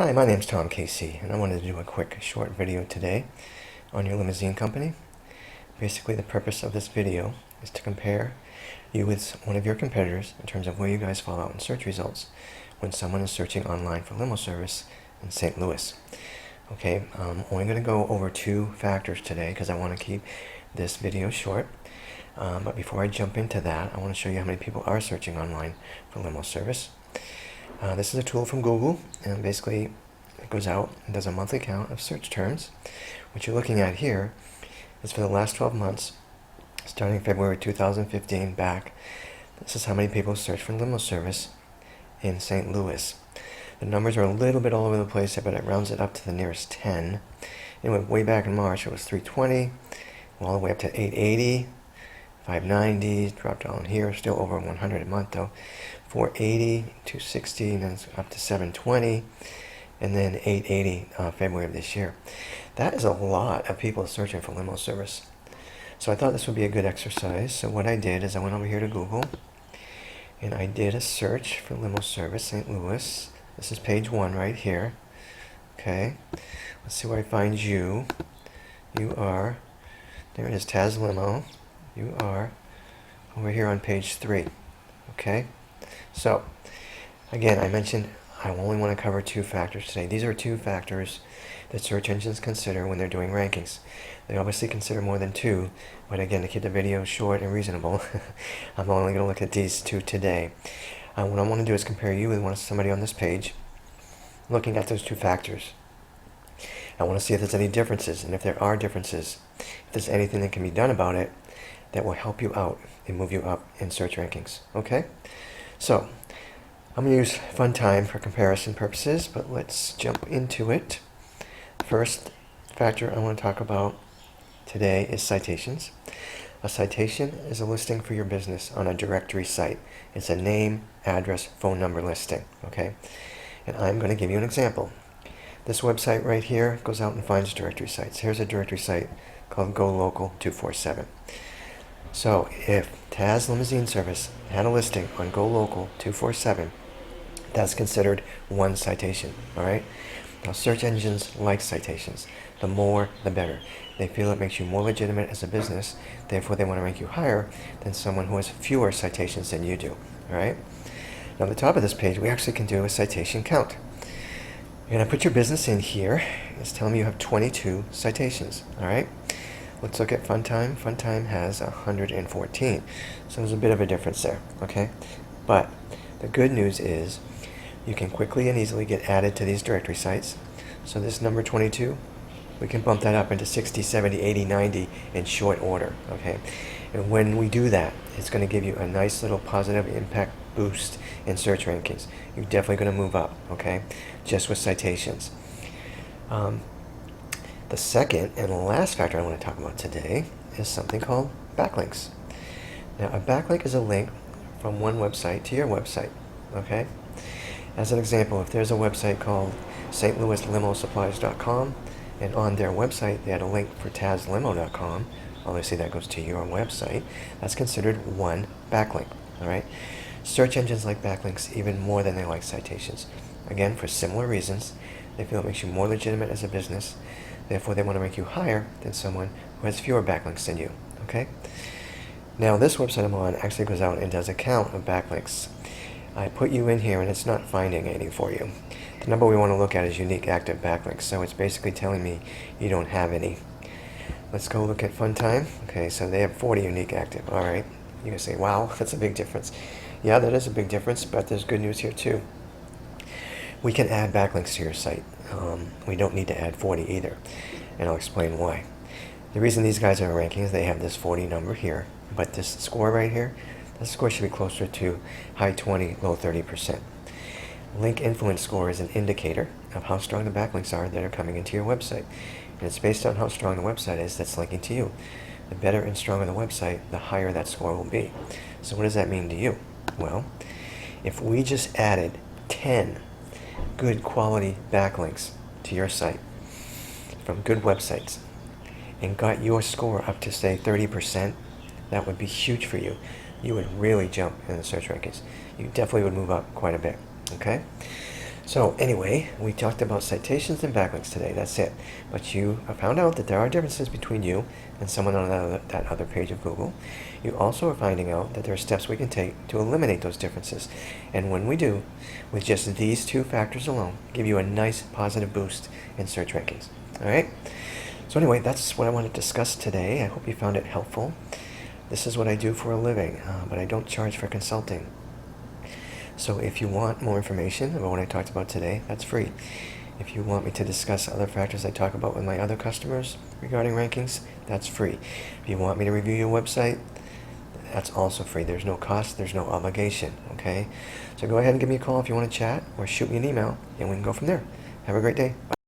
Hi, my name's Tom Casey, and I wanted to do a quick short video today on your limousine company. Basically, the purpose of this video is to compare you with one of your competitors in terms of where you guys fall out in search results when someone is searching online for limo service in St. Louis. Okay, I'm only going to go over two factors today because I want to keep this video short. But before I jump into that, I want to show you how many people are searching online for limo service. This is a tool from Google, and basically it goes out and does a monthly count of search terms. What you're looking at here is for the last 12 months, starting February 2015 back. This is how many people search for limo service in St. Louis. The numbers are a little bit all over the place, but it rounds it up to the nearest 10. Anyway, way back in March, it was 320, all the way up to 880. 590, dropped down here, still over 100 a month though. 480, 260, and then up to 720, and then 880 February of this year. That is a lot of people searching for limo service. So I thought this would be a good exercise. So what I did is I went over here to Google, and I did a search for limo service St. Louis. This is page 1 right here. Okay, let's see where I find you. You are, there it is, Tas Limo. You are over here on page 3. Okay, so again, I mentioned I only want to cover two factors today. These are two factors that search engines consider when they're doing rankings. They obviously consider more than two, but again, to keep the video short and reasonable, I'm only going to look at these two today. What I want to do is compare you with somebody on this page, looking at those two factors. I want to see if there's any differences, and if there are differences, if there's anything that can be done about it that will help you out and move you up in search rankings. Okay, so I'm going to use fun time for comparison purposes, but let's jump into it. First factor I want to talk about today is citations. A citation is a listing for your business on a directory site. It's a name, address, phone number listing. Okay, and I'm going to give you an example. This website right here goes out and finds directory sites. Here's a directory site called Go Local 247. So if Tas Limousine Service had a listing on Go Local 247, that's considered one citation. All right. Now search engines like citations. The more, the better. They feel it makes you more legitimate as a business. Therefore, they want to rank you higher than someone who has fewer citations than you do. All right. Now, at the top of this page, we actually can do a citation count. You're going to put your business in here. It's telling me you have 22 citations. All right. Let's look at FunTime. FunTime has 114. So there's a bit of a difference there, okay? But the good news is you can quickly and easily get added to these directory sites. So this number 22, we can bump that up into 60, 70, 80, 90 in short order, okay? And when we do that, it's going to give you a nice little positive impact boost in search rankings. You're definitely going to move up, okay? Just with citations. The second and last factor I want to talk about today is something called backlinks. Now, a backlink is a link from one website to your website, okay? As an example, if there's a website called stlouislimosupplies.com, and on their website they had a link for taslimo.com, obviously that goes to your website, that's considered one backlink, all right? Search engines like backlinks even more than they like citations. Again, for similar reasons. They feel it makes you more legitimate as a business. Therefore, they want to rank you higher than someone who has fewer backlinks than you, okay? Now, this website I'm on actually goes out and does a count of backlinks. I put you in here, and it's not finding any for you. The number we want to look at is unique active backlinks, so it's basically telling me you don't have any. Let's go look at FunTime. Okay, so they have 40 unique active. All right, you can say, wow, that's a big difference. Yeah, that is a big difference, but there's good news here too. We can add backlinks to your site. We don't need to add 40 either, and I'll explain why. The reason these guys are ranking is they have this 40 number here, but this score right here, this score should be closer to high 20, low 30%. Link influence score is an indicator of how strong the backlinks are that are coming into your website, and it's based on how strong the website is that's linking to you. The better and stronger the website, the higher that score will be. So what does that mean to you? Well, if we just added 10 good quality backlinks to your site from good websites and got your score up to, say, 30%, that would be huge for you. You would really jump in the search rankings. You definitely would move up quite a bit, okay? So anyway, we talked about citations and backlinks today. That's it. But you found out that there are differences between you and someone on that other page of Google. You also are finding out that there are steps we can take to eliminate those differences. And when we do, with just these two factors alone, give you a nice positive boost in search rankings. All right? So anyway, that's what I want to discuss today. I hope you found it helpful. This is what I do for a living, but I don't charge for consulting. So if you want more information about what I talked about today, that's free. If you want me to discuss other factors I talk about with my other customers regarding rankings, that's free. If you want me to review your website, that's also free. There's no cost, there's no obligation, okay? So go ahead and give me a call if you want to chat, or shoot me an email, and we can go from there. Have a great day. Bye.